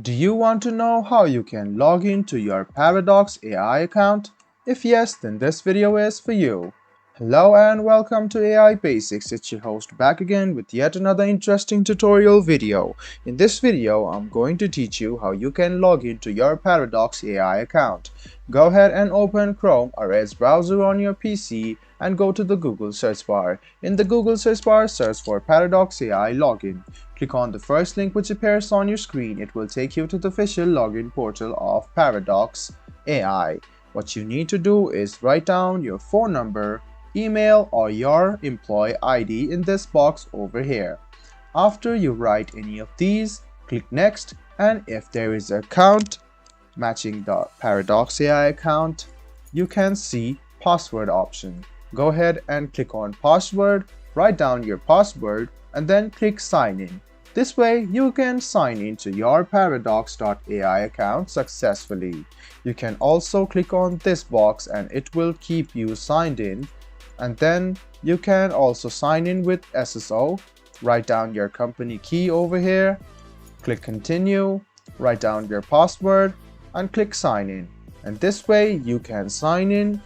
Do you want to know how you can log into your Paradox AI account? If yes, then this video is for you. Hello and welcome to AI Basics. It's your host back again with yet another interesting tutorial video. In this video, I'm going to teach you how you can log into your Paradox AI account. Go ahead and open Chrome or Edge browser on your PC and go to the Google search bar. In the Google search bar, search for Paradox AI Login. Click on the first link which appears on your screen. It will take you to the official login portal of Paradox AI. What you need to do is write down your phone number, email, or your employee ID in this box over here. After you write any of these, click next, and if there is an account matching the Paradox AI account, you can see password option. Go ahead and click on password, write down your password, and then click sign in. This way, you can sign into your paradox.ai account successfully. You can also click on this box and it will keep you signed in. And then you can also sign in with SSO. Write down your company key over here. Click continue, write down your password, and click sign in. And this way, you can sign in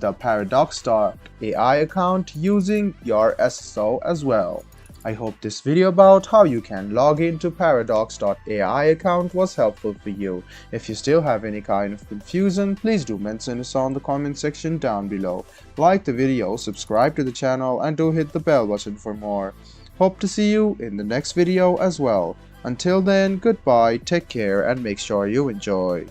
the paradox.ai account using your SSO as well. I hope this video about how you can log into paradox.ai account was helpful for you. If you still have any kind of confusion, please do mention us on the comment section down below. Like the video, subscribe to the channel, and do hit the bell button for more. Hope to see you in the next video as well. Until then, goodbye, take care, and make sure you enjoy.